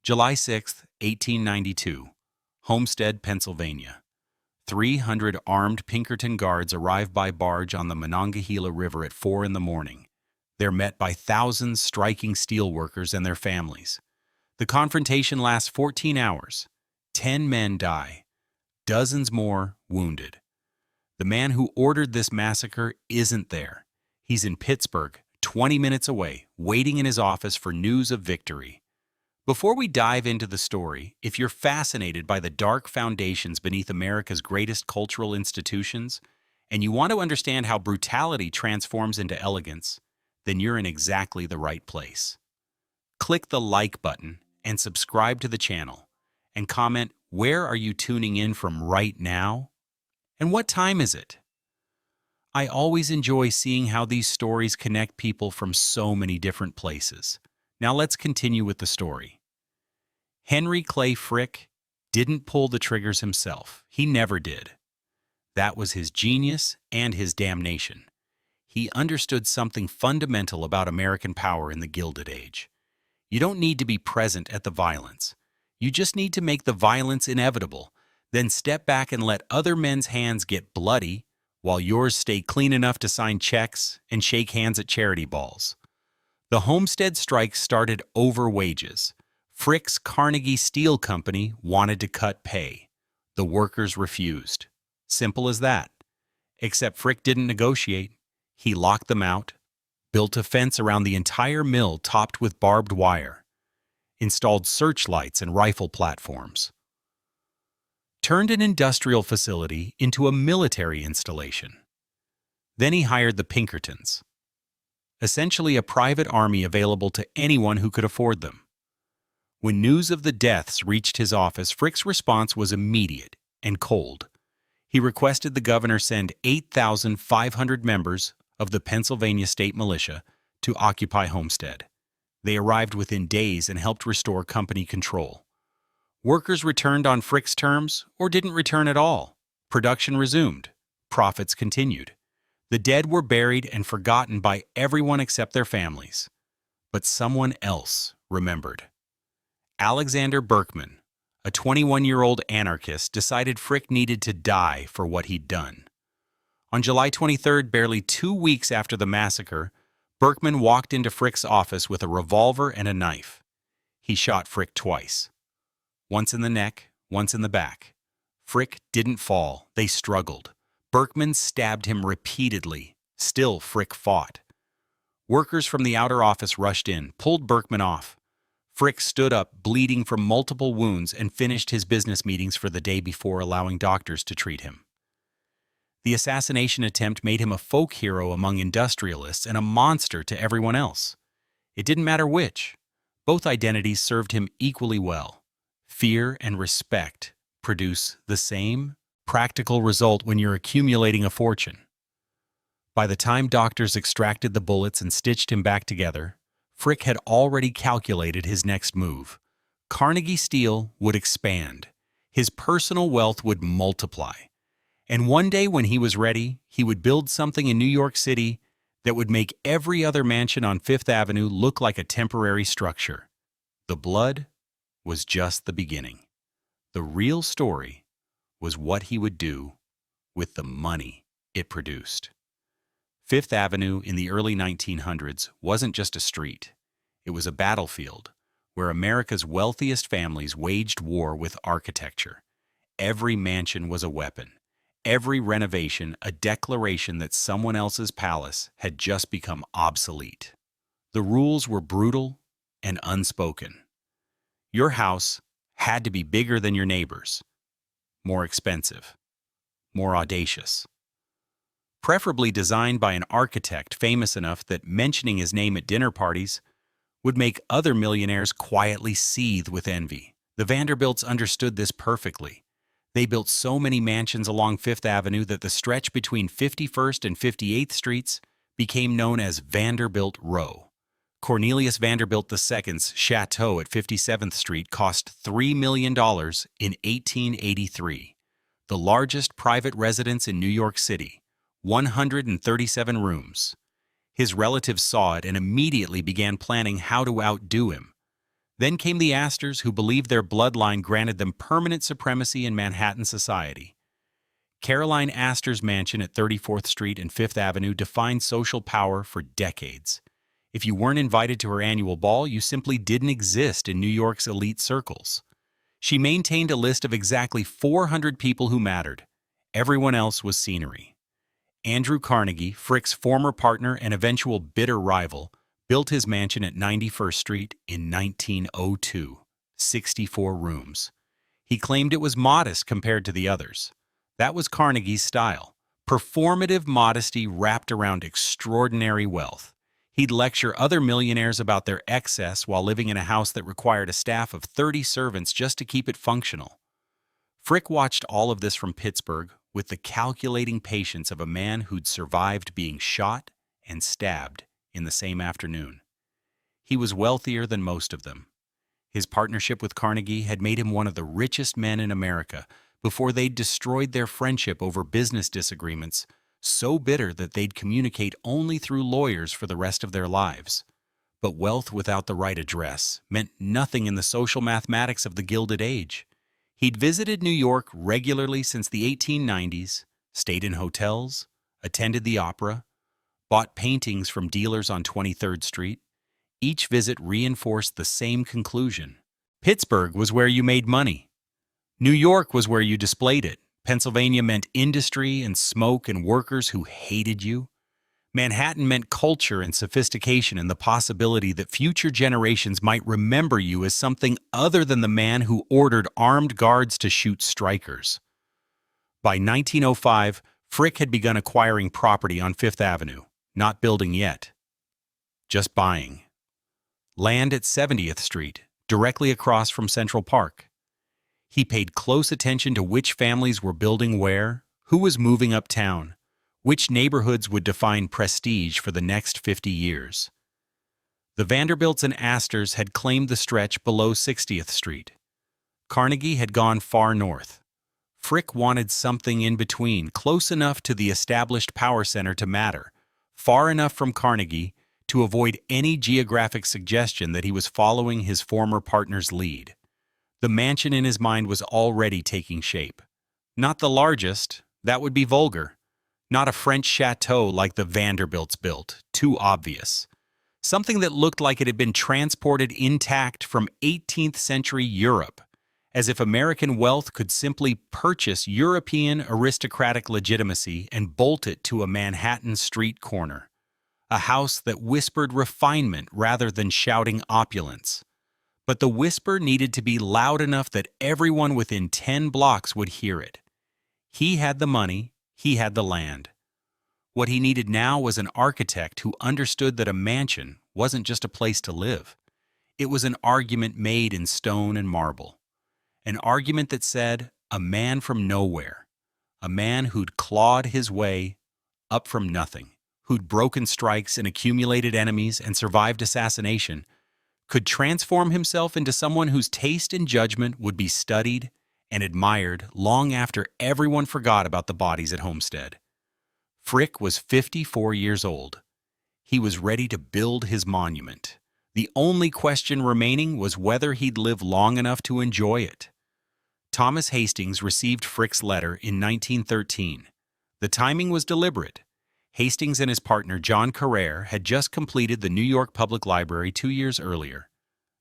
July 6, 1892, Homestead, Pennsylvania. 300 armed Pinkerton guards arrive by barge on the Monongahela River at 4 in the morning. They're met by thousands striking steelworkers and their families. The confrontation lasts 14 hours. 10 men die. Dozens more wounded. The man who ordered this massacre isn't there. He's in Pittsburgh, 20 minutes away, waiting in his office for news of victory. Before we dive into the story, if you're fascinated by the dark foundations beneath America's greatest cultural institutions, and you want to understand how brutality transforms into elegance, then you're in exactly the right place. Click the like button and subscribe to the channel, and comment, where are you tuning in from right now? And what time is it? I always enjoy seeing how these stories connect people from so many different places. Now let's continue with the story. Henry Clay Frick didn't pull the triggers himself. He never did. That was his genius and his damnation. He understood something fundamental about American power in the Gilded Age. You don't need to be present at the violence. You just need to make the violence inevitable, then step back and let other men's hands get bloody while yours stay clean enough to sign checks and shake hands at charity balls. The Homestead strike started over wages. Frick's Carnegie Steel Company wanted to cut pay. The workers refused. Simple as that. Except Frick didn't negotiate. He locked them out, built a fence around the entire mill topped with barbed wire, installed searchlights and rifle platforms, turned an industrial facility into a military installation. Then he hired the Pinkertons, essentially a private army available to anyone who could afford them. When news of the deaths reached his office, Frick's response was immediate and cold. He requested the governor send 8,500 members of the Pennsylvania State Militia to occupy Homestead. They arrived within days and helped restore company control. Workers returned on Frick's terms or didn't return at all. Production resumed. Profits continued. The dead were buried and forgotten by everyone except their families. But someone else remembered. Alexander Berkman, a 21-year-old anarchist, decided Frick needed to die for what he'd done. On July 23rd, barely 2 weeks after the massacre, Berkman walked into Frick's office with a revolver and a knife. He shot Frick twice. Once in the neck, once in the back. Frick didn't fall. They struggled. Berkman stabbed him repeatedly. Still, Frick fought. Workers from the outer office rushed in, pulled Berkman off. Frick stood up, bleeding from multiple wounds, and finished his business meetings for the day before allowing doctors to treat him. The assassination attempt made him a folk hero among industrialists and a monster to everyone else. It didn't matter which. Both identities served him equally well. Fear and respect produce the same practical result when you're accumulating a fortune. By the time doctors extracted the bullets and stitched him back together, Frick had already calculated his next move. Carnegie Steel would expand. His personal wealth would multiply. And one day when he was ready, he would build something in New York City that would make every other mansion on Fifth Avenue look like a temporary structure. The blood was just the beginning. The real story was what he would do with the money it produced. Fifth Avenue in the early 1900s wasn't just a street. It was a battlefield where America's wealthiest families waged war with architecture. Every mansion was a weapon. Every renovation a declaration that someone else's palace had just become obsolete. The rules were brutal and unspoken. Your house had to be bigger than your neighbor's, more expensive, more audacious. Preferably designed by an architect famous enough that mentioning his name at dinner parties would make other millionaires quietly seethe with envy. The Vanderbilts understood this perfectly. They built so many mansions along Fifth Avenue that the stretch between 51st and 58th Streets became known as Vanderbilt Row. Cornelius Vanderbilt II's chateau at 57th Street cost $3 million in 1883, the largest private residence in New York City, 137 rooms. His relatives saw it and immediately began planning how to outdo him. Then came the Astors, who believed their bloodline granted them permanent supremacy in Manhattan society. Caroline Astor's mansion at 34th Street and 5th Avenue defined social power for decades. If you weren't invited to her annual ball, you simply didn't exist in New York's elite circles. She maintained a list of exactly 400 people who mattered. Everyone else was scenery. Andrew Carnegie, Frick's former partner and eventual bitter rival, built his mansion at 91st Street in 1902, 64 rooms. He claimed it was modest compared to the others. That was Carnegie's style, performative modesty wrapped around extraordinary wealth. He'd lecture other millionaires about their excess while living in a house that required a staff of 30 servants just to keep it functional. Frick watched all of this from Pittsburgh with the calculating patience of a man who'd survived being shot and stabbed in the same afternoon. He was wealthier than most of them. His partnership with Carnegie had made him one of the richest men in America before they'd destroyed their friendship over business disagreements, so bitter that they'd communicate only through lawyers for the rest of their lives. But wealth without the right address meant nothing in the social mathematics of the Gilded Age. He'd visited New York regularly since the 1890s, stayed in hotels, attended the opera, bought paintings from dealers on 23rd Street. Each visit reinforced the same conclusion. Pittsburgh was where you made money. New York was where you displayed it. Pennsylvania meant industry and smoke and workers who hated you. Manhattan meant culture and sophistication and the possibility that future generations might remember you as something other than the man who ordered armed guards to shoot strikers. By 1905, Frick had begun acquiring property on Fifth Avenue, not building yet, just buying. Land at 70th Street, directly across from Central Park. He paid close attention to which families were building where, who was moving uptown, which neighborhoods would define prestige for the next 50 years. The Vanderbilts and Astors had claimed the stretch below 60th Street. Carnegie had gone far north. Frick wanted something in between, close enough to the established power center to matter, far enough from Carnegie to avoid any geographic suggestion that he was following his former partner's lead. The mansion in his mind was already taking shape. Not the largest, that would be vulgar. Not a French chateau like the Vanderbilts built, too obvious. Something that looked like it had been transported intact from 18th century Europe, as if American wealth could simply purchase European aristocratic legitimacy and bolt it to a Manhattan street corner. A house that whispered refinement rather than shouting opulence. But the whisper needed to be loud enough that everyone within 10 blocks would hear it. He had the money, he had the land. What he needed now was an architect who understood that a mansion wasn't just a place to live. It was an argument made in stone and marble. An argument that said, a man from nowhere, a man who'd clawed his way up from nothing, who'd broken strikes and accumulated enemies and survived assassination, could transform himself into someone whose taste and judgment would be studied and admired long after everyone forgot about the bodies at Homestead. Frick was 54 years old. He was ready to build his monument. The only question remaining was whether he'd live long enough to enjoy it. Thomas Hastings received Frick's letter in 1913. The timing was deliberate. Hastings and his partner John Carrere had just completed the New York Public Library 2 years earlier,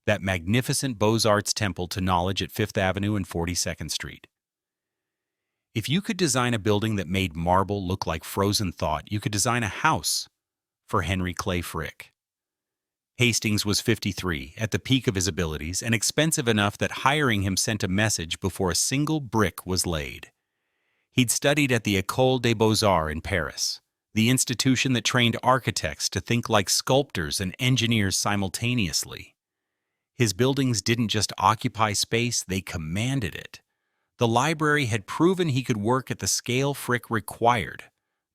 that magnificent Beaux-Arts temple to knowledge at Fifth Avenue and 42nd Street. If you could design a building that made marble look like frozen thought, you could design a house for Henry Clay Frick. Hastings was 53, at the peak of his abilities, and expensive enough that hiring him sent a message before a single brick was laid. He'd studied at the École des Beaux-Arts in Paris, the institution that trained architects to think like sculptors and engineers simultaneously. His buildings didn't just occupy space, they commanded it. The library had proven he could work at the scale Frick required,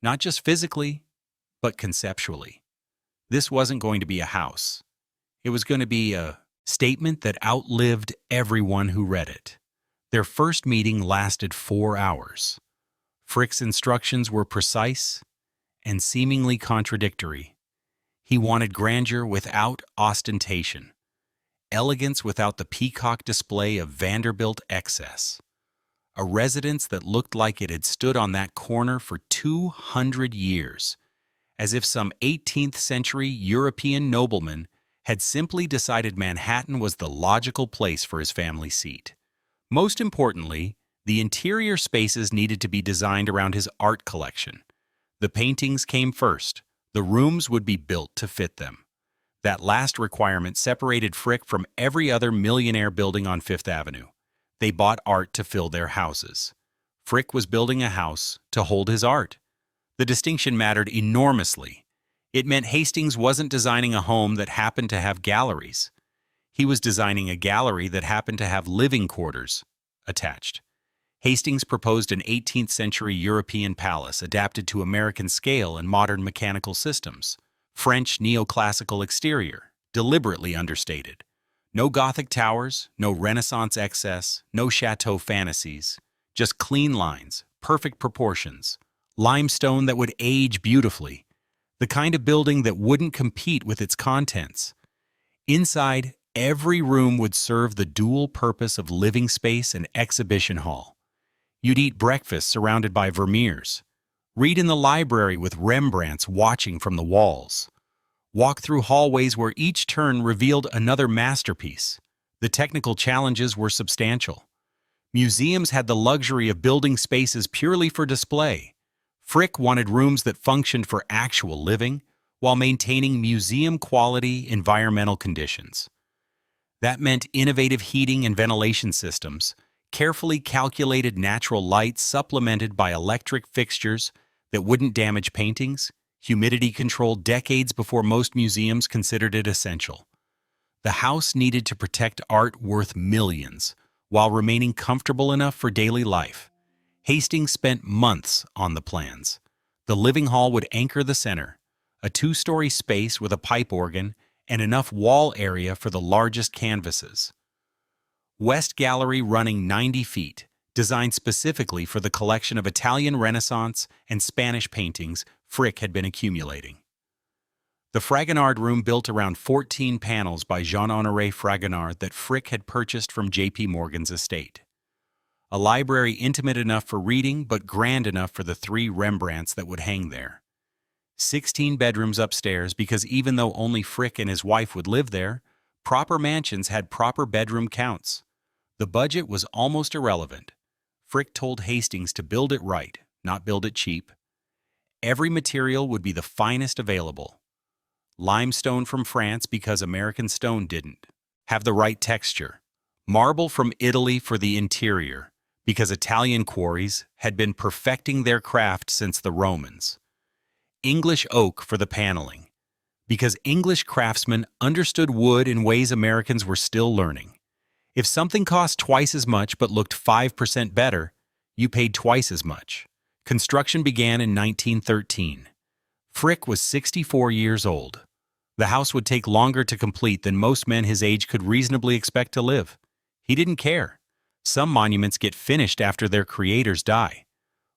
not just physically, but conceptually. This wasn't going to be a house. It was going to be a statement that outlived everyone who read it. Their first meeting lasted 4 hours. Frick's instructions were precise and seemingly contradictory. He wanted grandeur without ostentation. elegance without the peacock display of Vanderbilt excess. A residence that looked like it had stood on that corner for 200 years, as if some 18th century European nobleman had simply decided Manhattan was the logical place for his family seat. Most importantly, the interior spaces needed to be designed around his art collection. The paintings came first. The rooms would be built to fit them. That last requirement separated Frick from every other millionaire building on Fifth Avenue. They bought art to fill their houses. Frick was building a house to hold his art. The distinction mattered enormously. It meant Hastings wasn't designing a home that happened to have galleries. He was designing a gallery that happened to have living quarters attached. Hastings proposed an 18th century European palace adapted to American scale and modern mechanical systems. French neoclassical exterior, deliberately understated. No Gothic towers, no Renaissance excess, no chateau fantasies. Just clean lines, perfect proportions. Limestone that would age beautifully. The kind of building that wouldn't compete with its contents. Inside, every room would serve the dual purpose of living space and exhibition hall. You'd eat breakfast surrounded by Vermeers. Read in the library with Rembrandts watching from the walls. Walk through hallways where each turn revealed another masterpiece. The technical challenges were substantial. Museums had the luxury of building spaces purely for display. Frick wanted rooms that functioned for actual living while maintaining museum-quality environmental conditions. That meant innovative heating and ventilation systems, carefully calculated natural light supplemented by electric fixtures that wouldn't damage paintings, humidity control decades before most museums considered it essential. The house needed to protect art worth millions while remaining comfortable enough for daily life. Hastings spent months on the plans. The living hall would anchor the center, a 2-story space with a pipe organ and enough wall area for the largest canvases. West Gallery running 90 feet, designed specifically for the collection of Italian Renaissance and Spanish paintings Frick had been accumulating. The Fragonard room built around 14 panels by Jean-Honoré Fragonard that Frick had purchased from J.P. Morgan's estate. A library intimate enough for reading but grand enough for the 3 Rembrandts that would hang there. 16 bedrooms upstairs because even though only Frick and his wife would live there, proper mansions had proper bedroom counts. The budget was almost irrelevant. Frick told Hastings to build it right, not build it cheap. Every material would be the finest available. Limestone from France because American stone didn't have the right texture. Marble from Italy for the interior because Italian quarries had been perfecting their craft since the Romans. English oak for the paneling because English craftsmen understood wood in ways Americans were still learning. If something cost twice as much but looked 5% better, you paid twice as much. Construction began in 1913. Frick was 64 years old. The house would take longer to complete than most men his age could reasonably expect to live. He didn't care. Some monuments get finished after their creators die.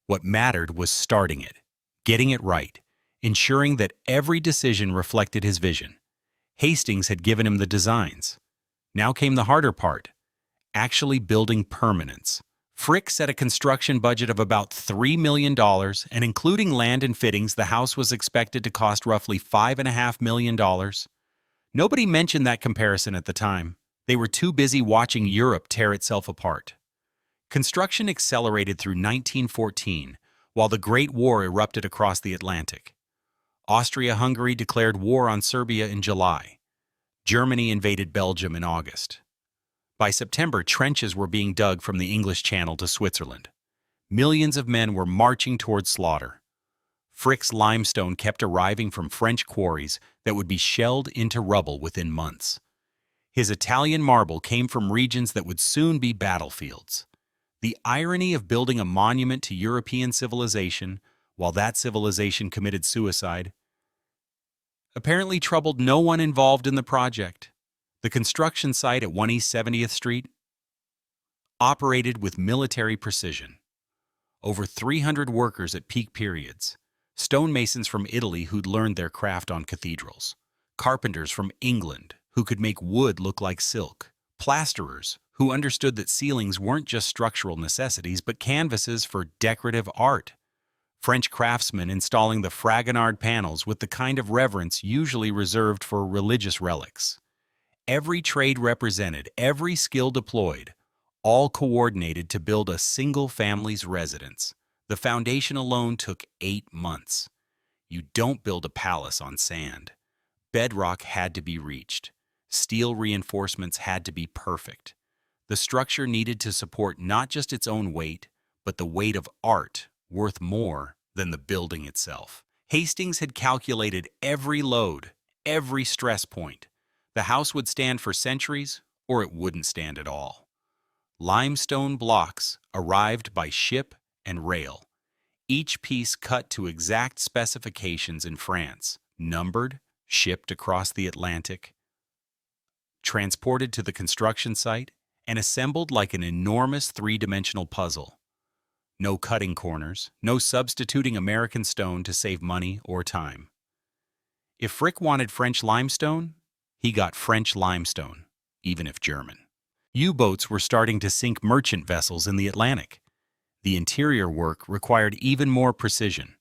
What mattered was starting it, getting it right, ensuring that every decision reflected his vision. Hastings had given him the designs. Now came the harder part, actually building permanence. Frick set a construction budget of about $3 million, and including land and fittings, the house was expected to cost roughly $5.5 million. Nobody mentioned that comparison at the time. They were too busy watching Europe tear itself apart. Construction accelerated through 1914, while the Great War erupted across the Atlantic. Austria-Hungary declared war on Serbia in July. Germany invaded Belgium in August. By September, trenches were being dug from the English Channel to Switzerland. Millions of men were marching towards slaughter. Frick's limestone kept arriving from French quarries that would be shelled into rubble within months. His Italian marble came from regions that would soon be battlefields. The irony of building a monument to European civilization while that civilization committed suicide apparently troubled no one involved in the project. The construction site at 1 East 70th Street operated with military precision. Over 300 workers at peak periods, stonemasons from Italy who'd learned their craft on cathedrals, carpenters from England who could make wood look like silk, plasterers, who understood that ceilings weren't just structural necessities but canvases for decorative art, French craftsmen installing the Fragonard panels with the kind of reverence usually reserved for religious relics. Every trade represented, every skill deployed, all coordinated to build a single family's residence. The foundation alone took 8 months. You don't build a palace on sand. Bedrock had to be reached. Steel reinforcements had to be perfect. The structure needed to support not just its own weight, but the weight of art, worth more than the building itself. Hastings had calculated every load, every stress point. The house would stand for centuries, or it wouldn't stand at all. Limestone blocks arrived by ship and rail, each piece cut to exact specifications in France, numbered, shipped across the Atlantic, transported to the construction site, and assembled like an enormous three-dimensional puzzle. No cutting corners, no substituting American stone to save money or time. If Frick wanted French limestone, he got French limestone, even if German. U-boats were starting to sink merchant vessels in the Atlantic. The interior work required even more precision.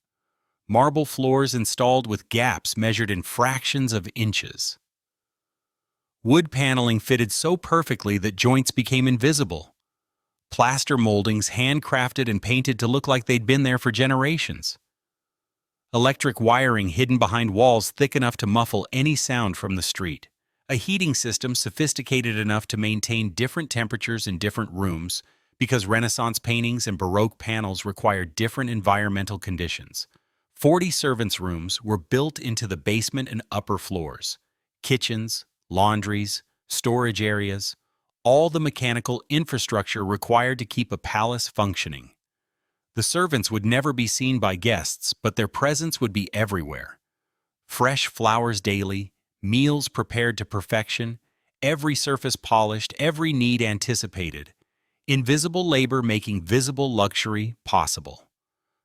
Marble floors installed with gaps measured in fractions of inches. Wood paneling fitted so perfectly that joints became invisible. Plaster moldings handcrafted and painted to look like they'd been there for generations. Electric wiring hidden behind walls thick enough to muffle any sound from the street. A heating system sophisticated enough to maintain different temperatures in different rooms because Renaissance paintings and Baroque panels required different environmental conditions. 40 servants' rooms were built into the basement and upper floors. Kitchens, laundries, storage areas, all the mechanical infrastructure required to keep a palace functioning. The servants would never be seen by guests, but their presence would be everywhere. Fresh flowers daily, meals prepared to perfection, every surface polished, every need anticipated. Invisible labor making visible luxury possible.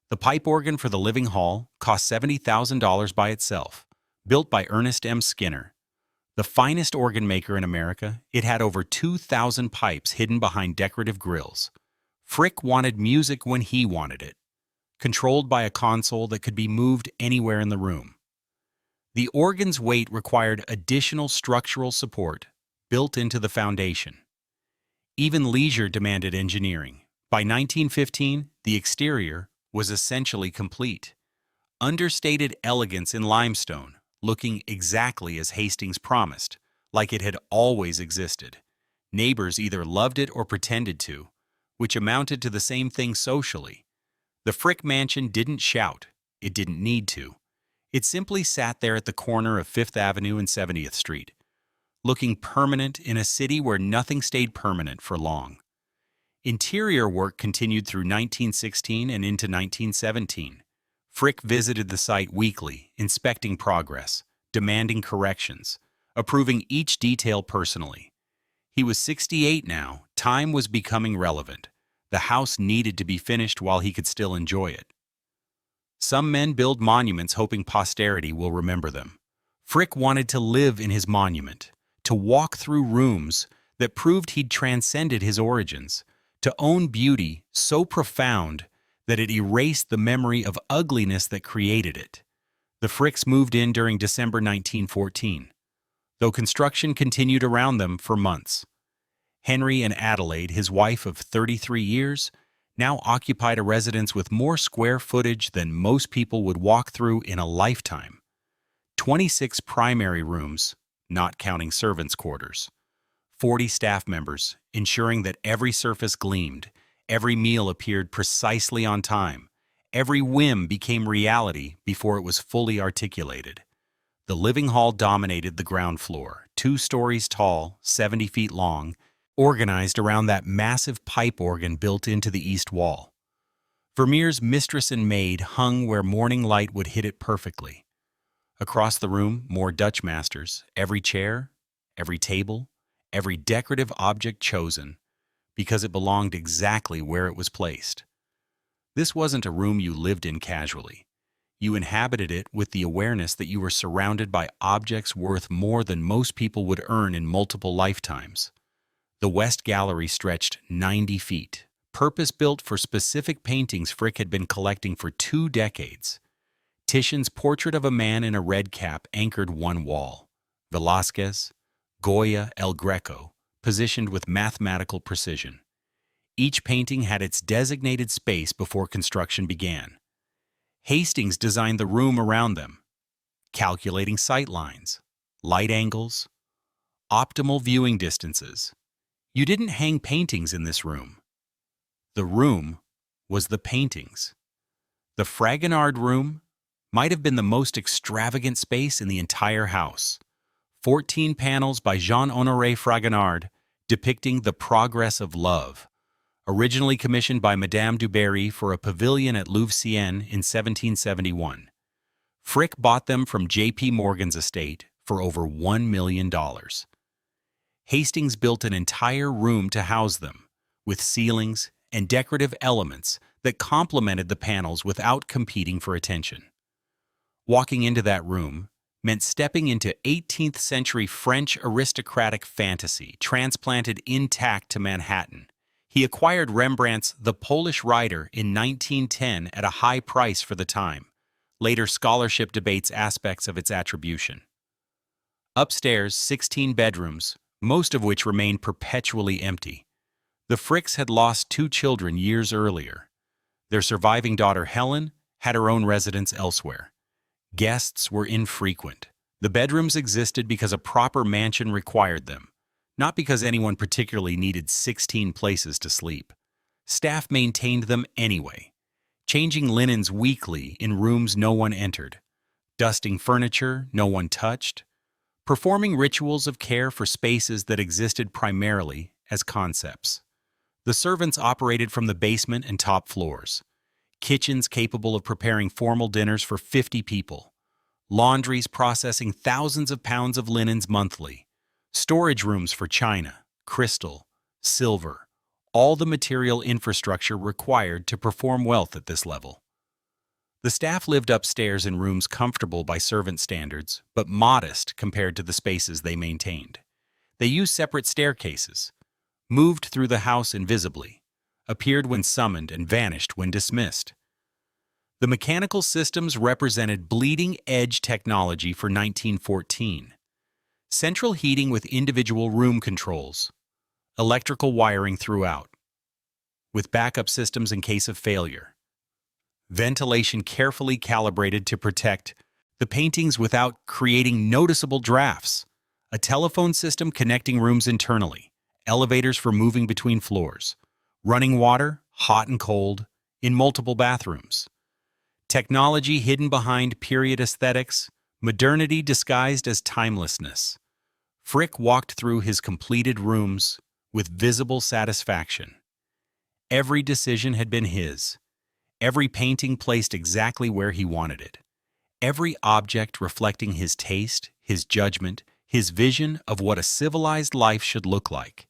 The pipe organ for the living hall cost $70,000 by itself, built by Ernest M. Skinner. The finest organ maker in America, it had over 2,000 pipes hidden behind decorative grills. Frick wanted music when he wanted it, controlled by a console that could be moved anywhere in the room. The organ's weight required additional structural support built into the foundation. Even leisure demanded engineering. By 1915, the exterior was essentially complete. Understated elegance in limestone, looking exactly as Hastings promised, like it had always existed. Neighbors either loved it or pretended to, which amounted to the same thing socially. The Frick mansion didn't shout. It didn't need to. It simply sat there at the corner of 5th Avenue and 70th Street, looking permanent in a city where nothing stayed permanent for long. Interior work continued through 1916 and into 1917. Frick visited the site weekly, inspecting progress, demanding corrections, approving each detail personally. He was 68 now. Time was becoming relevant. The house needed to be finished while he could still enjoy it. Some men build monuments hoping posterity will remember them. Frick wanted to live in his monument, to walk through rooms that proved he'd transcended his origins, to own beauty so profound that it erased the memory of ugliness that created it. The Fricks moved in during December 1914, though construction continued around them for months. Henry and Adelaide, his wife of 33 years, now occupied a residence with more square footage than most people would walk through in a lifetime. 26 primary rooms, not counting servants' quarters. 40 staff members, ensuring that every surface gleamed, every meal appeared precisely on time, every whim became reality before it was fully articulated. The living hall dominated the ground floor, 2 stories tall, 70 feet long, organized around that massive pipe organ built into the east wall. Vermeer's Mistress and Maid hung where morning light would hit it perfectly. Across the room, more Dutch masters, every chair, every table, every decorative object chosen, because it belonged exactly where it was placed. This wasn't a room you lived in casually. You inhabited it with the awareness that you were surrounded by objects worth more than most people would earn in multiple lifetimes. The West Gallery stretched 90 feet, purpose-built for specific paintings Frick had been collecting for 2 decades. Titian's portrait of a man in a red cap anchored one wall. Velázquez, Goya, El Greco, positioned with mathematical precision. Each painting had its designated space before construction began. Hastings designed the room around them, calculating sight lines, light angles, optimal viewing distances. You didn't hang paintings in this room. The room was the paintings. The Fragonard room might have been the most extravagant space in the entire house. 14 panels by Jean-Honoré Fragonard depicting the progress of love, originally commissioned by Madame du Barry for a pavilion at Louveciennes in 1771. Frick bought them from J.P. Morgan's estate for over $1 million. Hastings built an entire room to house them, with ceilings and decorative elements that complemented the panels without competing for attention. Walking into that room meant stepping into 18th century French aristocratic fantasy transplanted intact to Manhattan. He acquired Rembrandt's The Polish Rider in 1910 at a high price for the time. Later scholarship debates aspects of its attribution. Upstairs, 16 bedrooms, most of which remained perpetually empty. The Fricks had lost 2 children years earlier. Their surviving daughter Helen had her own residence elsewhere. Guests were infrequent. The bedrooms existed because a proper mansion required them, not because anyone particularly needed 16 places to sleep. Staff maintained them anyway, changing linens weekly in rooms no one entered, dusting furniture no one touched, performing rituals of care for spaces that existed primarily as concepts. The servants operated from the basement and top floors. Kitchens capable of preparing formal dinners for 50 people. Laundries processing thousands of pounds of linens monthly. Storage rooms for china, crystal, silver, all the material infrastructure required to perform wealth at this level. The staff lived upstairs in rooms comfortable by servant standards, but modest compared to the spaces they maintained. They used separate staircases, moved through the house invisibly, appeared when summoned and vanished when dismissed. The mechanical systems represented bleeding-edge technology for 1914. Central heating with individual room controls, electrical wiring throughout, with backup systems in case of failure. Ventilation carefully calibrated to protect the paintings without creating noticeable drafts. A telephone system connecting rooms internally, elevators for moving between floors, running water, hot and cold, in multiple bathrooms. Technology hidden behind period aesthetics, modernity disguised as timelessness. Frick walked through his completed rooms with visible satisfaction. Every decision had been his, every painting placed exactly where he wanted it, every object reflecting his taste, his judgment, his vision of what a civilized life should look like.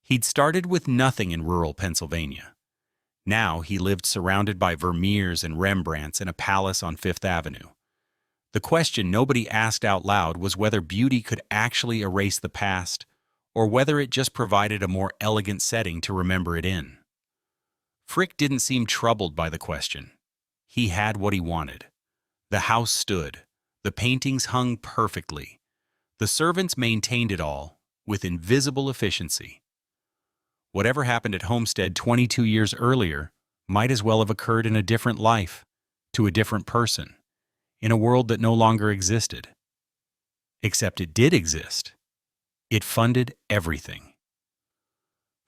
He'd started with nothing in rural Pennsylvania. Now he lived surrounded by Vermeers and Rembrandts in a palace on Fifth Avenue. The question nobody asked out loud was whether beauty could actually erase the past, or whether it just provided a more elegant setting to remember it in. Frick didn't seem troubled by the question. He had what he wanted. The house stood. The paintings hung perfectly. The servants maintained it all with invisible efficiency. Whatever happened at Homestead 22 years earlier might as well have occurred in a different life, to a different person, in a world that no longer existed. Except it did exist. It funded everything.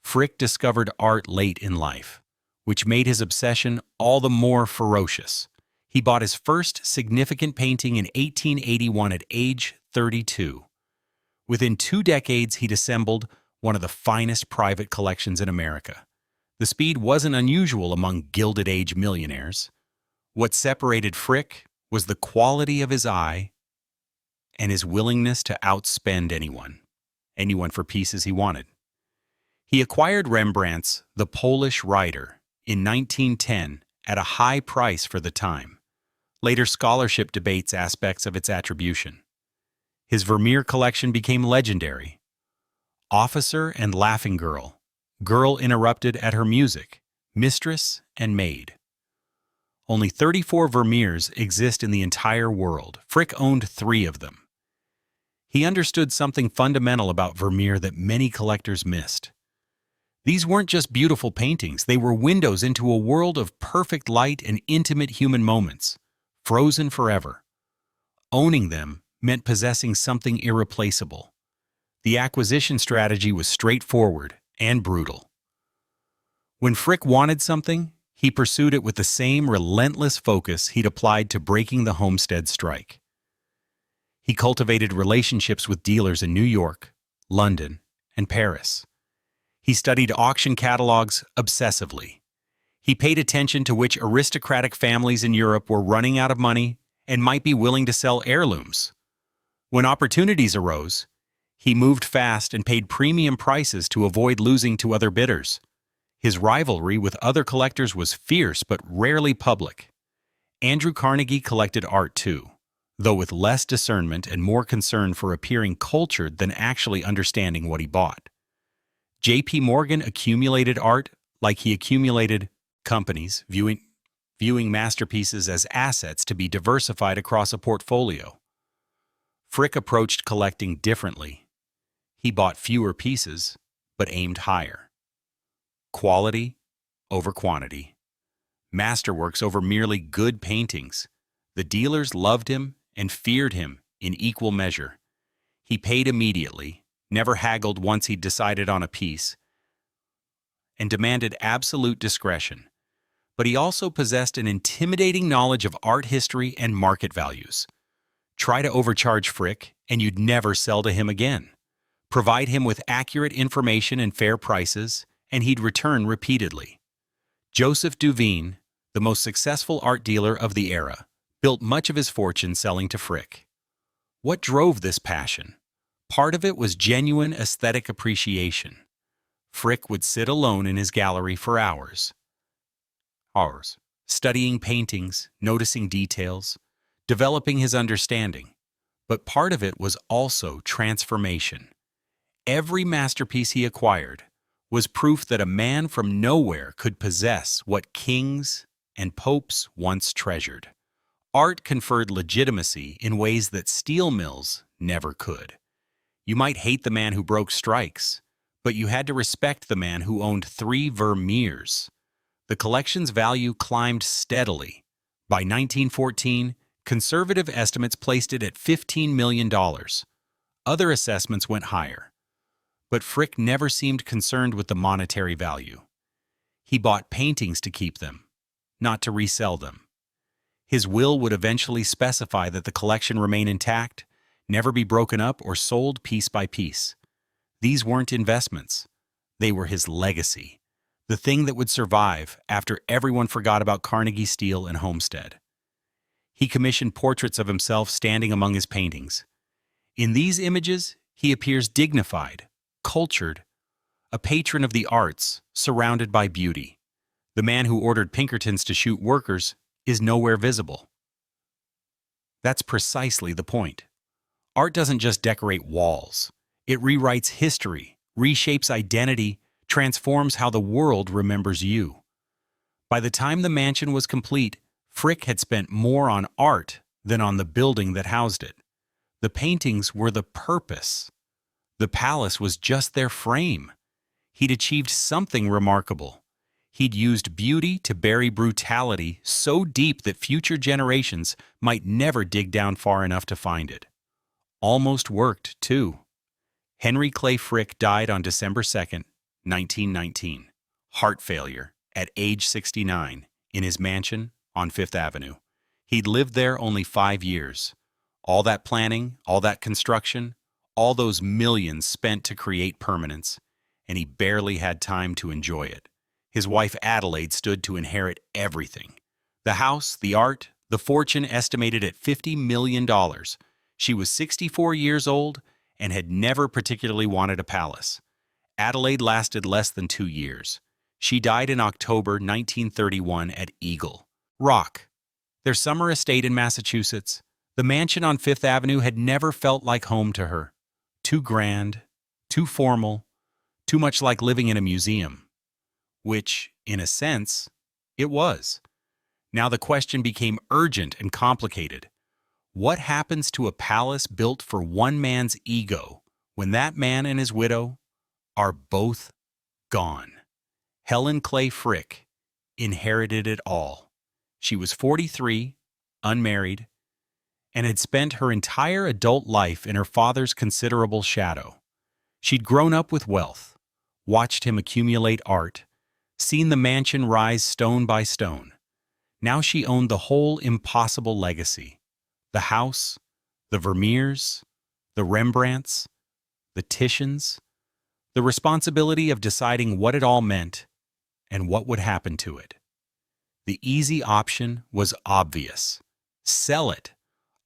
Frick discovered art late in life, which made his obsession all the more ferocious. He bought his first significant painting in 1881 at age 32. Within 2 decades, he'd assembled one of the finest private collections in America. The speed wasn't unusual among Gilded Age millionaires. What separated Frick was the quality of his eye and his willingness to outspend anyone for pieces he wanted. He acquired Rembrandt's The Polish Rider in 1910 at a high price for the time. Later scholarship debates aspects of its attribution. His Vermeer collection became legendary. Officer and laughing girl, girl interrupted at her music, mistress and maid. Only 34 Vermeers exist in the entire world. Frick owned 3 of them. He understood something fundamental about Vermeer that many collectors missed. These weren't just beautiful paintings, they were windows into a world of perfect light and intimate human moments, frozen forever. Owning them meant possessing something irreplaceable. The acquisition strategy was straightforward and brutal. When Frick wanted something, he pursued it with the same relentless focus he'd applied to breaking the Homestead strike. He cultivated relationships with dealers in New York, London, and Paris. He studied auction catalogs obsessively. He paid attention to which aristocratic families in Europe were running out of money and might be willing to sell heirlooms. When opportunities arose, he moved fast and paid premium prices to avoid losing to other bidders. His rivalry with other collectors was fierce but rarely public. Andrew Carnegie collected art too, though with less discernment and more concern for appearing cultured than actually understanding what he bought. J.P. Morgan accumulated art like he accumulated companies, viewing masterpieces as assets to be diversified across a portfolio. Frick approached collecting differently. He bought fewer pieces, but aimed higher. Quality over quantity. Masterworks over merely good paintings. The dealers loved him and feared him in equal measure. He paid immediately, never haggled once he'd decided on a piece, and demanded absolute discretion. But he also possessed an intimidating knowledge of art history and market values. Try to overcharge Frick, and you'd never sell to him again. Provide him with accurate information and fair prices, and he'd return repeatedly. Joseph Duveen, the most successful art dealer of the era, built much of his fortune selling to Frick. What drove this passion? Part of it was genuine aesthetic appreciation. Frick would sit alone in his gallery for hours, studying paintings, noticing details, developing his understanding. But part of it was also transformation. Every masterpiece he acquired was proof that a man from nowhere could possess what kings and popes once treasured. Art conferred legitimacy in ways that steel mills never could. You might hate the man who broke strikes, but you had to respect the man who owned 3 Vermeers. The collection's value climbed steadily. By 1914, conservative estimates placed it at $15 million. Other assessments went higher. But Frick never seemed concerned with the monetary value. He bought paintings to keep them, not to resell them. His will would eventually specify that the collection remain intact, never be broken up or sold piece by piece. These weren't investments. They were his legacy, the thing that would survive after everyone forgot about Carnegie Steel and Homestead. He commissioned portraits of himself standing among his paintings. In these images, he appears dignified, cultured, a patron of the arts, surrounded by beauty. The man who ordered Pinkertons to shoot workers is nowhere visible. That's precisely the point. Art doesn't just decorate walls. It rewrites history, reshapes identity, transforms how the world remembers you. By the time the mansion was complete, Frick had spent more on art than on the building that housed it. The paintings were the purpose. The palace was just their frame. He'd achieved something remarkable. He'd used beauty to bury brutality so deep that future generations might never dig down far enough to find it. Almost worked, too. Henry Clay Frick died on December 2nd, 1919. Heart failure, at age 69, in his mansion on Fifth Avenue. He'd lived there only 5 years. All that planning, all that construction, all those millions spent to create permanence, and he barely had time to enjoy it. His wife Adelaide stood to inherit everything. The house, the art, the fortune estimated at $50 million. She was 64 years old and had never particularly wanted a palace. Adelaide lasted less than 2 years. She died in October 1931 at Eagle Rock. their summer estate in Massachusetts, the mansion on Fifth Avenue had never felt like home to her. Too grand, too formal, too much like living in a museum. Which, in a sense, it was. Now the question became urgent and complicated. What happens to a palace built for one man's ego when that man and his widow are both gone? Helen Clay Frick inherited it all. She was 43, unmarried, and had spent her entire adult life in her father's considerable shadow. She'd grown up with wealth, watched him accumulate art, seen the mansion rise stone by stone. Now she owned the whole impossible legacy. The house, the Vermeers, the Rembrandts, the Titians, the responsibility of deciding what it all meant and what would happen to it. The easy option was obvious. Sell it.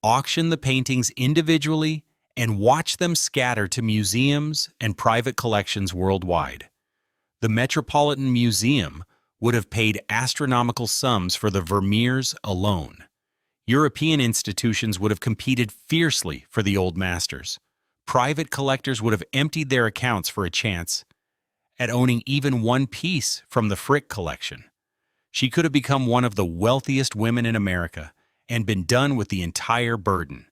Auction the paintings individually and watch them scatter to museums and private collections worldwide. The Metropolitan Museum would have paid astronomical sums for the Vermeers alone. European institutions would have competed fiercely for the old masters. Private collectors would have emptied their accounts for a chance at owning even one piece from the Frick collection. She could have become one of the wealthiest women in America and been done with the entire burden.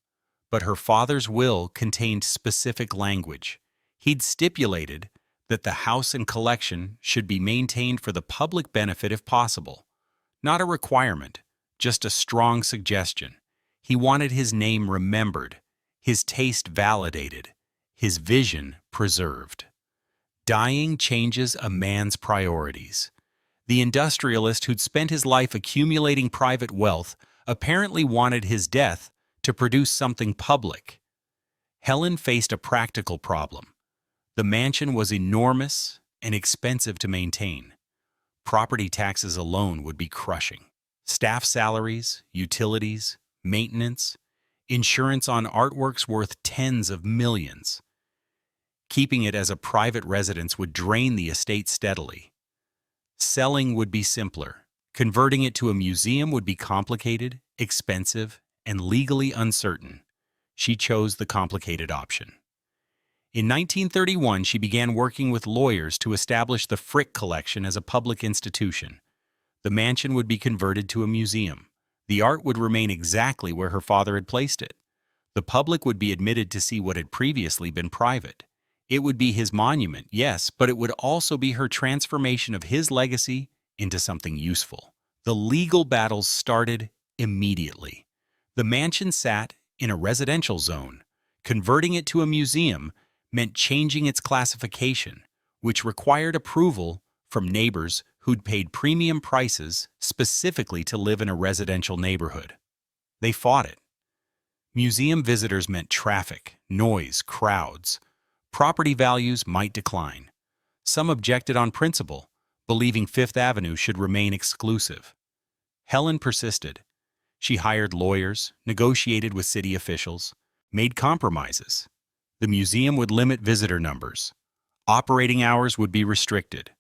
But her father's will contained specific language. He'd stipulated that the house and collection should be maintained for the public benefit if possible. Not a requirement, just a strong suggestion. He wanted his name remembered, his taste validated, his vision preserved. Dying changes a man's priorities. The industrialist who'd spent his life accumulating private wealth apparently wanted his death to produce something public. Helen faced a practical problem. The mansion was enormous and expensive to maintain. Property taxes alone would be crushing. Staff salaries, utilities, maintenance, insurance on artworks worth tens of millions. Keeping it as a private residence would drain the estate steadily. Selling would be simpler. Converting it to a museum would be complicated, expensive, and legally uncertain. She chose the complicated option. In 1931, she began working with lawyers to establish the Frick Collection as a public institution. The mansion would be converted to a museum. The art would remain exactly where her father had placed it. The public would be admitted to see what had previously been private. It would be his monument, yes, but it would also be her transformation of his legacy into something useful. The legal battles started immediately. The mansion sat in a residential zone. Converting it to a museum meant changing its classification, which required approval from neighbors who'd paid premium prices specifically to live in a residential neighborhood. They fought it. Museum visitors meant traffic, noise, crowds. Property values might decline. Some objected on principle, believing Fifth Avenue should remain exclusive. Helen persisted. She hired lawyers, negotiated with city officials, made compromises. The museum would limit visitor numbers. Operating hours would be restricted.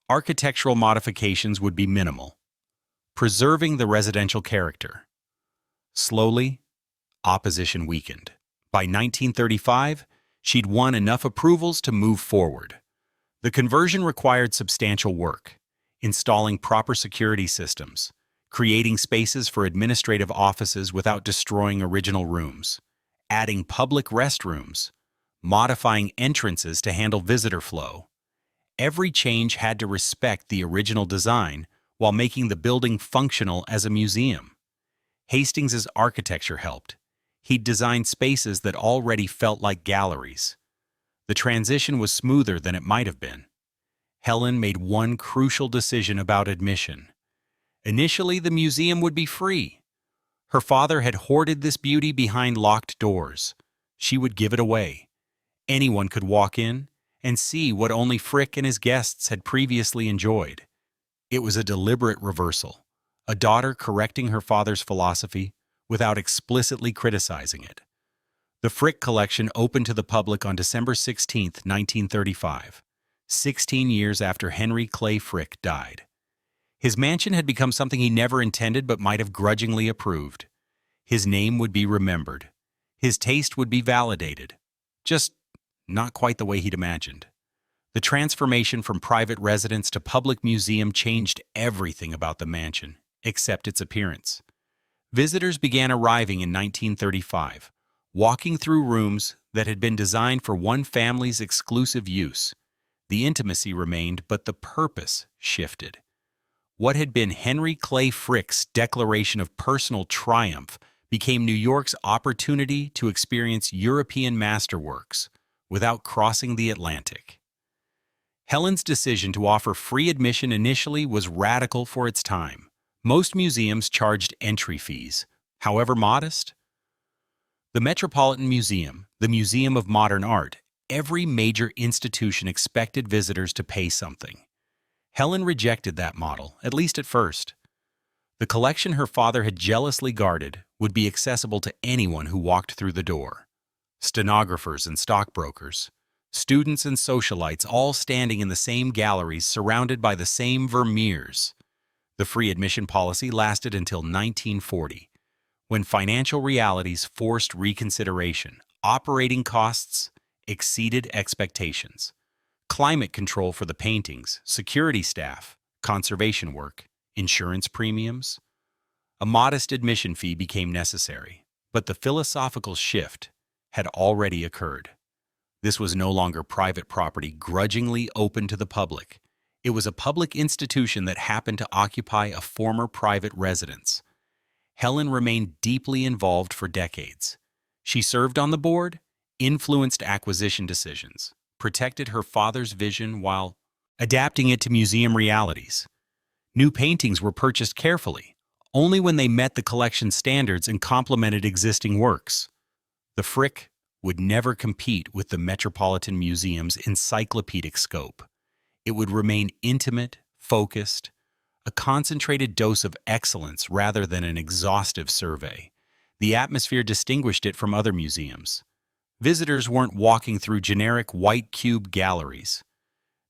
Architectural modifications would be minimal, preserving the residential character. Slowly, opposition weakened. By 1935, she'd won enough approvals to move forward. The conversion required substantial work, installing proper security systems, creating spaces for administrative offices without destroying original rooms, adding public restrooms, modifying entrances to handle visitor flow. Every change had to respect the original design while making the building functional as a museum. Hastings's architecture helped. He'd designed spaces that already felt like galleries. The transition was smoother than it might have been. Helen made one crucial decision about admission. Initially, the museum would be free. Her father had hoarded this beauty behind locked doors. She would give it away. Anyone could walk in and see what only Frick and his guests had previously enjoyed. It was a deliberate reversal, a daughter correcting her father's philosophy without explicitly criticizing it. The Frick collection opened to the public on December 16, 1935, 16 years after Henry Clay Frick died. His mansion had become something he never intended but might have grudgingly approved. His name would be remembered. His taste would be validated. Just not quite the way he'd imagined. The transformation from private residence to public museum changed everything about the mansion, except its appearance. Visitors began arriving in 1935, walking through rooms that had been designed for one family's exclusive use. The intimacy remained, but the purpose shifted. What had been Henry Clay Frick's declaration of personal triumph became New York's opportunity to experience European masterworks without crossing the Atlantic. Helen's decision to offer free admission initially was radical for its time. Most museums charged entry fees, however modest. The Metropolitan Museum, the Museum of Modern Art, every major institution expected visitors to pay something. Helen rejected that model, at least at first. The collection her father had jealously guarded would be accessible to anyone who walked through the door. Stenographers and stockbrokers, students and socialites all standing in the same galleries surrounded by the same Vermeers. The free admission policy lasted until 1940, when financial realities forced reconsideration. Operating costs exceeded expectations. Climate control for the paintings, security staff, conservation work, insurance premiums. A modest admission fee became necessary, but the philosophical shift had already occurred. This was no longer private property grudgingly open to the public. It was a public institution that happened to occupy a former private residence. Helen remained deeply involved for decades. She served on the board, influenced acquisition decisions, protected her father's vision while adapting it to museum realities. New paintings were purchased carefully, only when they met the collection's standards and complemented existing works. The Frick would never compete with the Metropolitan Museum's encyclopedic scope. It would remain intimate, focused, a concentrated dose of excellence rather than an exhaustive survey. The atmosphere distinguished it from other museums. Visitors weren't walking through generic white cube galleries.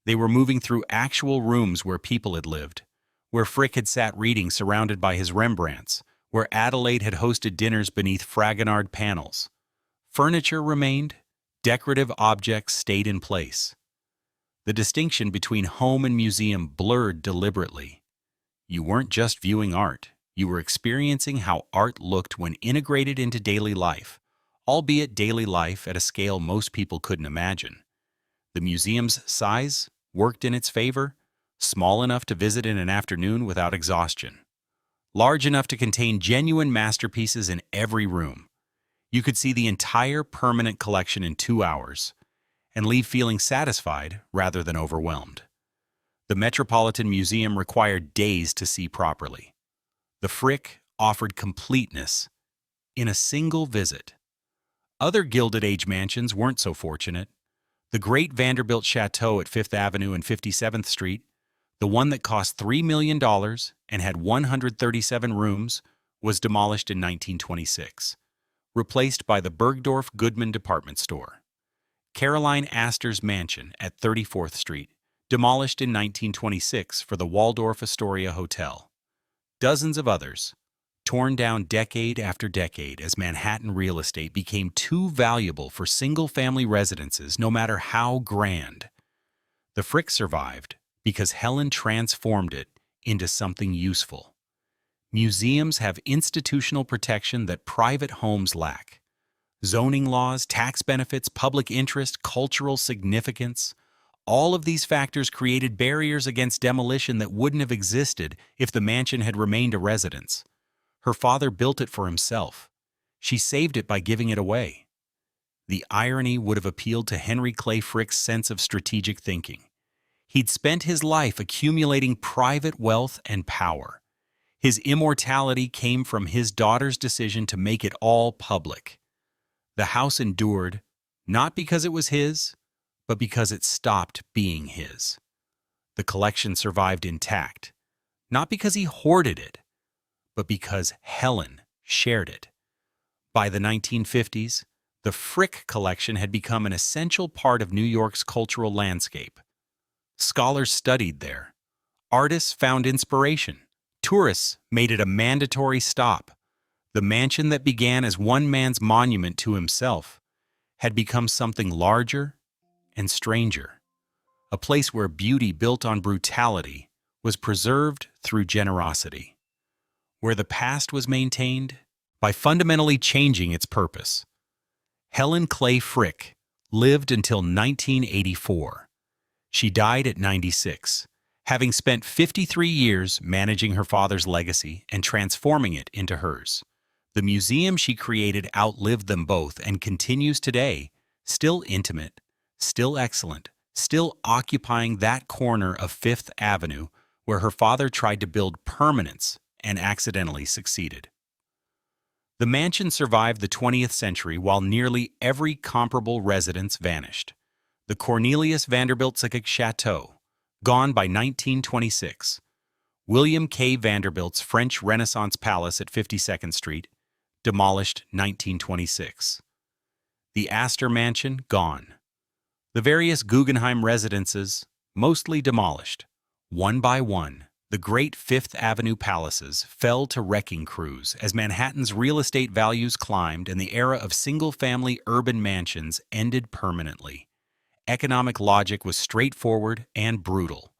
They were moving through actual rooms where people had lived, where Frick had sat reading surrounded by his Rembrandts, where Adelaide had hosted dinners beneath Fragonard panels. Furniture remained, decorative objects stayed in place. The distinction between home and museum blurred deliberately. You weren't just viewing art, you were experiencing how art looked when integrated into daily life, albeit daily life at a scale most people couldn't imagine. The museum's size worked in its favor, small enough to visit in an afternoon without exhaustion, large enough to contain genuine masterpieces in every room. You could see the entire permanent collection in 2 hours and leave feeling satisfied rather than overwhelmed. The Metropolitan Museum required days to see properly. The Frick offered completeness in a single visit. Other Gilded Age mansions weren't so fortunate. The Great Vanderbilt Chateau at 5th Avenue and 57th Street, the one that cost $3 million and had 137 rooms, was demolished in 1926. Replaced by the Bergdorf Goodman department store. Caroline Astor's mansion at 34th Street, demolished in 1926 for the Waldorf Astoria Hotel. Dozens of others, torn down decade after decade as Manhattan real estate became too valuable for single-family residences no matter how grand. The Frick survived because Helen transformed it into something useful. Museums have institutional protection that private homes lack. Zoning laws, tax benefits, public interest, cultural significance. All of these factors created barriers against demolition that wouldn't have existed if the mansion had remained a residence. Her father built it for himself. She saved it by giving it away. The irony would have appealed to Henry Clay Frick's sense of strategic thinking. He'd spent his life accumulating private wealth and power. His immortality came from his daughter's decision to make it all public. The house endured, not because it was his, but because it stopped being his. The collection survived intact, not because he hoarded it, but because Helen shared it. By the 1950s, the Frick collection had become an essential part of New York's cultural landscape. Scholars studied there. Artists found inspiration. Tourists made it a mandatory stop. The mansion that began as one man's monument to himself had become something larger and stranger, a place where beauty built on brutality was preserved through generosity, where the past was maintained by fundamentally changing its purpose. Helen Clay Frick lived until 1984. She died at 96, having spent 53 years managing her father's legacy and transforming it into hers. The museum she created outlived them both and continues today, still intimate, still excellent, still occupying that corner of Fifth Avenue where her father tried to build permanence and accidentally succeeded. The mansion survived the 20th century while nearly every comparable residence vanished. The Cornelius Vanderbilt's Chateau, gone by 1926. William K. Vanderbilt's French Renaissance Palace at 52nd Street, demolished 1926. The Astor Mansion, gone. The various Guggenheim residences, mostly demolished. One by one, the great Fifth Avenue palaces fell to wrecking crews as Manhattan's real estate values climbed and the era of single-family urban mansions ended permanently. Economic logic was straightforward and brutal.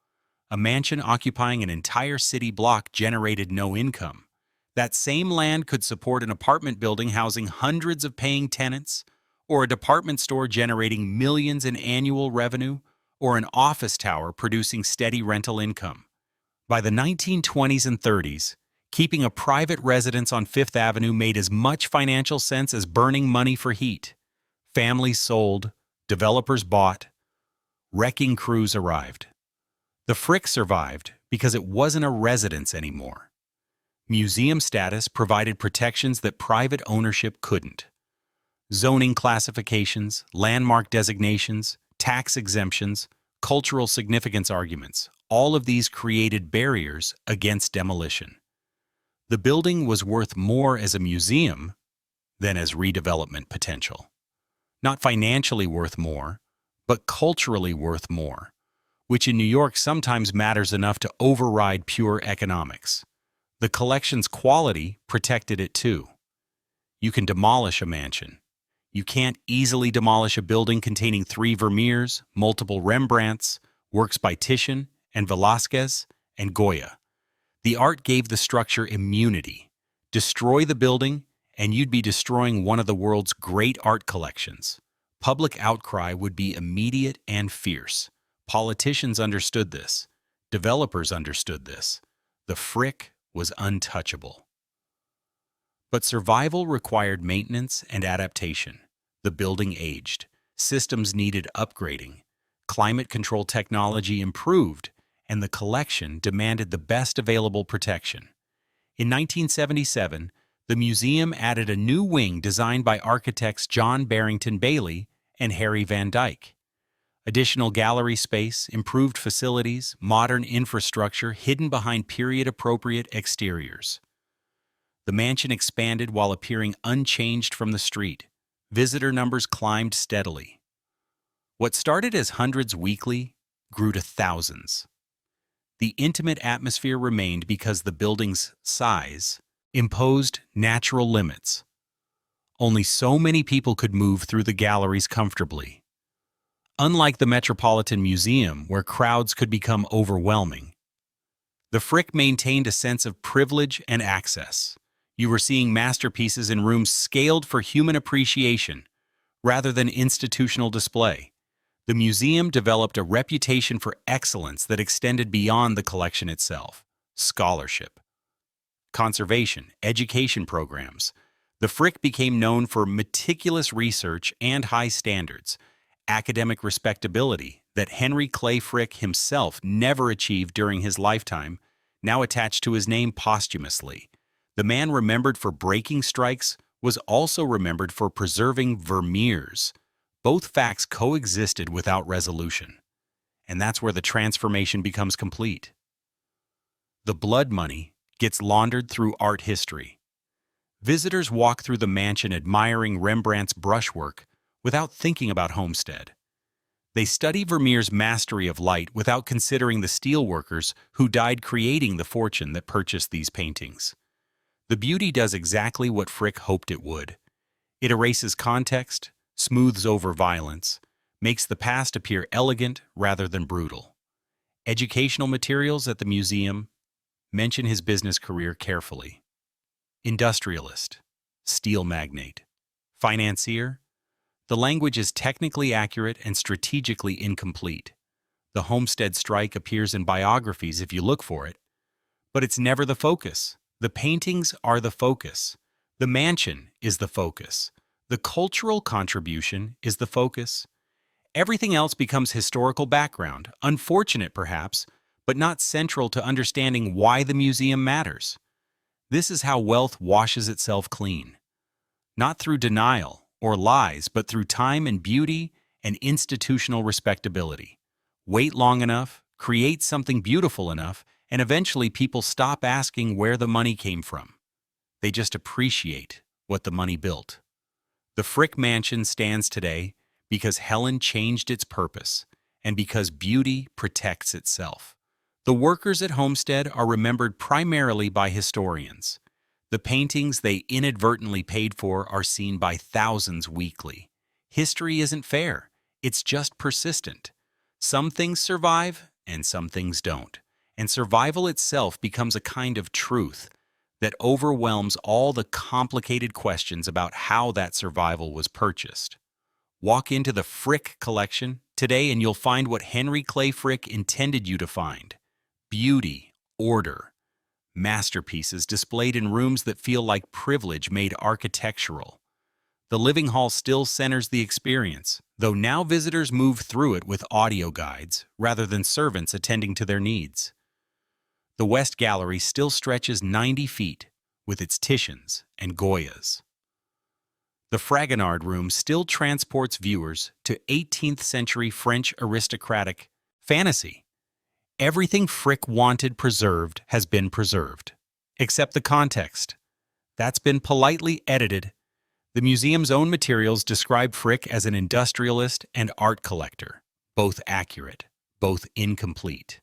A mansion occupying an entire city block generated no income. That same land could support an apartment building housing hundreds of paying tenants, or a department store generating millions in annual revenue, or an office tower producing steady rental income. By the 1920s and 30s, keeping a private residence on Fifth Avenue made as much financial sense as burning money for heat. Families sold, developers bought, wrecking crews arrived. The Frick survived because it wasn't a residence anymore. Museum status provided protections that private ownership couldn't. Zoning classifications, landmark designations, tax exemptions, cultural significance arguments, all of these created barriers against demolition. The building was worth more as a museum than as redevelopment potential. Not financially worth more, but culturally worth more, which in New York sometimes matters enough to override pure economics. The collection's quality protected it too. You can demolish a mansion. You can't easily demolish a building containing 3 Vermeers, multiple Rembrandts, works by Titian and Velázquez and Goya. The art gave the structure immunity. Destroy the building, and you'd be destroying one of the world's great art collections. Public outcry would be immediate and fierce. Politicians understood this. Developers understood this. The Frick was untouchable. But survival required maintenance and adaptation. The building aged. Systems needed upgrading. Climate control technology improved, and the collection demanded the best available protection. In 1977, the museum added a new wing designed by architects John Barrington Bailey and Harry Van Dyke. Additional gallery space, improved facilities, modern infrastructure hidden behind period-appropriate exteriors. The mansion expanded while appearing unchanged from the street. Visitor numbers climbed steadily. What started as hundreds weekly grew to thousands. The intimate atmosphere remained because the building's size imposed natural limits. Only so many people could move through the galleries comfortably. Unlike the Metropolitan Museum, where crowds could become overwhelming, the Frick maintained a sense of privilege and access. You were seeing masterpieces in rooms scaled for human appreciation rather than institutional display. The museum developed a reputation for excellence that extended beyond the collection itself. Scholarship, conservation, education programs. The Frick became known for meticulous research and high standards, academic respectability that Henry Clay Frick himself never achieved during his lifetime, now attached to his name posthumously. The man remembered for breaking strikes was also remembered for preserving Vermeers. Both facts coexisted without resolution, and that's where the transformation becomes complete. The blood money gets laundered through art history. Visitors walk through the mansion admiring Rembrandt's brushwork without thinking about Homestead. They study Vermeer's mastery of light without considering the steelworkers who died creating the fortune that purchased these paintings. The beauty does exactly what Frick hoped it would. It erases context, smooths over violence, makes the past appear elegant rather than brutal. Educational materials at the museum mention his business career carefully. Industrialist, steel magnate, financier. The language is technically accurate and strategically incomplete. The Homestead strike appears in biographies if you look for it, but it's never the focus. The paintings are the focus. The mansion is the focus. The cultural contribution is the focus. Everything else becomes historical background, unfortunate perhaps, but not central to understanding why the museum matters. This is how wealth washes itself clean. Not through denial or lies, but through time and beauty and institutional respectability. Wait long enough, create something beautiful enough, and eventually people stop asking where the money came from. They just appreciate what the money built. The Frick Mansion stands today because Helen changed its purpose and because beauty protects itself. The workers at Homestead are remembered primarily by historians. The paintings they inadvertently paid for are seen by thousands weekly. History isn't fair, it's just persistent. Some things survive and some things don't. And survival itself becomes a kind of truth that overwhelms all the complicated questions about how that survival was purchased. Walk into the Frick collection today and you'll find what Henry Clay Frick intended you to find: beauty, order, masterpieces displayed in rooms that feel like privilege made architectural. The living hall still centers the experience, though now visitors move through it with audio guides rather than servants attending to their needs. The West Gallery still stretches 90 feet with its Titians and Goyas. The Fragonard Room still transports viewers to 18th century French aristocratic fantasy. Everything Frick wanted preserved has been preserved, except the context. That's been politely edited. The museum's own materials describe Frick as an industrialist and art collector, both accurate, both incomplete.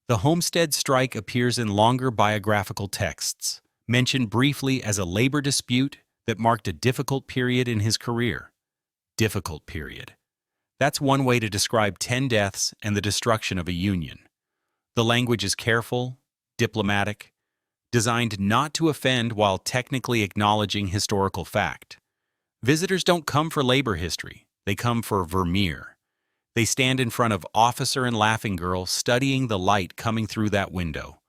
The Homestead strike appears in longer biographical texts, mentioned briefly as a labor dispute that marked a difficult period in his career. Difficult period. That's one way to describe 10 deaths and the destruction of a union. The language is careful, diplomatic, designed not to offend while technically acknowledging historical fact. Visitors don't come for labor history, they come for Vermeer. They stand in front of Officer and Laughing Girl studying the light coming through that window,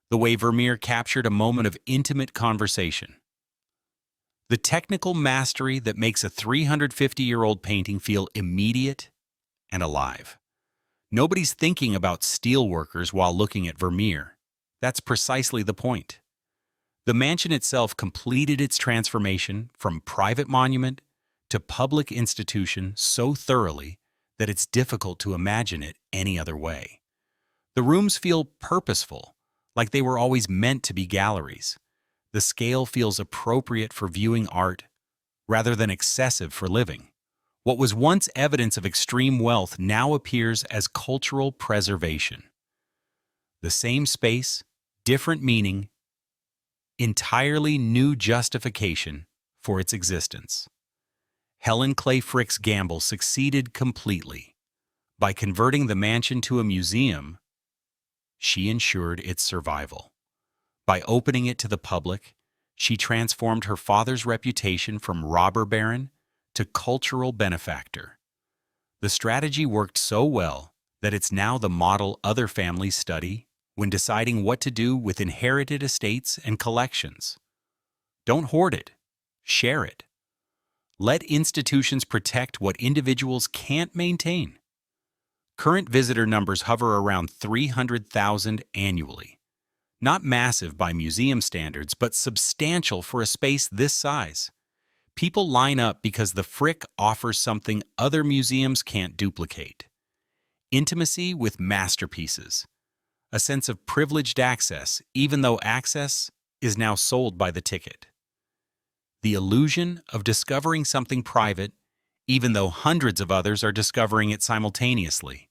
the way Vermeer captured a moment of intimate conversation. The technical mastery that makes a 350-year-old painting feel immediate and alive. Nobody's thinking about steelworkers while looking at Vermeer. That's precisely the point. The mansion itself completed its transformation from private monument to public institution so thoroughly that it's difficult to imagine it any other way. The rooms feel purposeful, like they were always meant to be galleries. The scale feels appropriate for viewing art rather than excessive for living. What was once evidence of extreme wealth now appears as cultural preservation. The same space, different meaning, entirely new justification for its existence. Helen Clay Frick's gamble succeeded completely. By converting the mansion to a museum, she ensured its survival. By opening it to the public, she transformed her father's reputation from robber baron to cultural benefactor. The strategy worked so well that it's now the model other families study when deciding what to do with inherited estates and collections. Don't hoard it, share it. Let institutions protect what individuals can't maintain. Current visitor numbers hover around 300,000 annually. Not massive by museum standards, but substantial for a space this size. People line up because the Frick offers something other museums can't duplicate: intimacy with masterpieces, a sense of privileged access, even though access is now sold by the ticket. The illusion of discovering something private even though hundreds of others are discovering it simultaneously.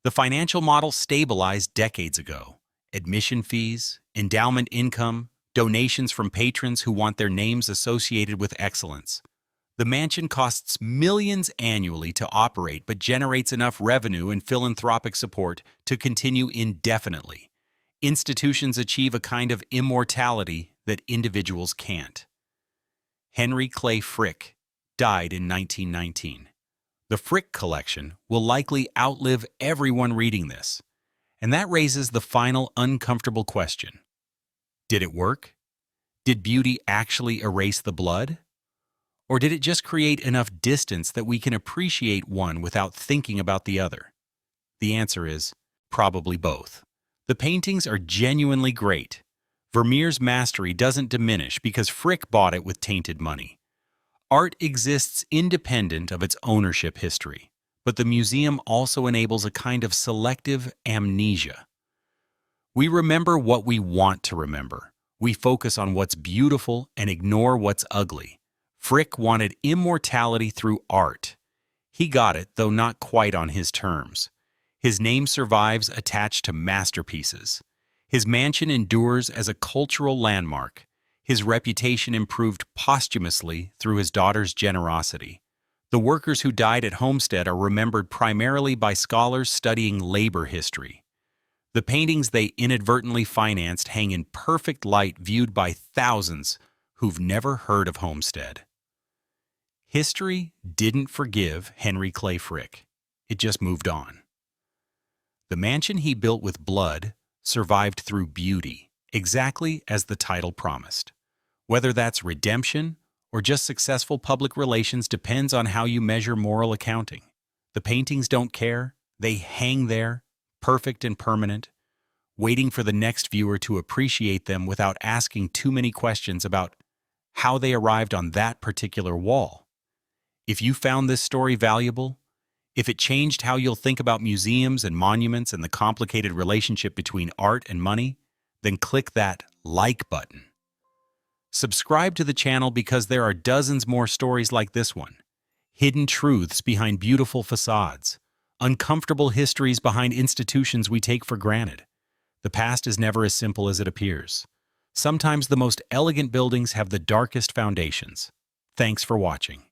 The financial model stabilized decades ago. Admission fees, endowment income, donations from patrons who want their names associated with excellence. The mansion costs millions annually to operate but generates enough revenue and philanthropic support to continue indefinitely. Institutions achieve a kind of immortality that individuals can't. Henry Clay Frick died in 1919. The Frick collection will likely outlive everyone reading this, and that raises the final uncomfortable question. Did it work? Did beauty actually erase the blood? Or did it just create enough distance that we can appreciate one without thinking about the other? The answer is probably both. The paintings are genuinely great. Vermeer's mastery doesn't diminish because Frick bought it with tainted money. Art exists independent of its ownership history, but the museum also enables a kind of selective amnesia. We remember what we want to remember. We focus on what's beautiful and ignore what's ugly. Frick wanted immortality through art. He got it, though not quite on his terms. His name survives attached to masterpieces. His mansion endures as a cultural landmark. His reputation improved posthumously through his daughter's generosity. The workers who died at Homestead are remembered primarily by scholars studying labor history. The paintings they inadvertently financed hang in perfect light viewed by thousands who've never heard of Homestead. History didn't forgive Henry Clay Frick. It just moved on. The mansion he built with blood survived through beauty, exactly as the title promised. Whether that's redemption or just successful public relations depends on how you measure moral accounting. The paintings don't care. They hang there, perfect and permanent, waiting for the next viewer to appreciate them without asking too many questions about how they arrived on that particular wall. If you found this story valuable, if it changed how you'll think about museums and monuments and the complicated relationship between art and money, then click that like button. Subscribe to the channel because there are dozens more stories like this one. Hidden truths behind beautiful facades. Uncomfortable histories behind institutions we take for granted. The past is never as simple as it appears. Sometimes the most elegant buildings have the darkest foundations. Thanks for watching.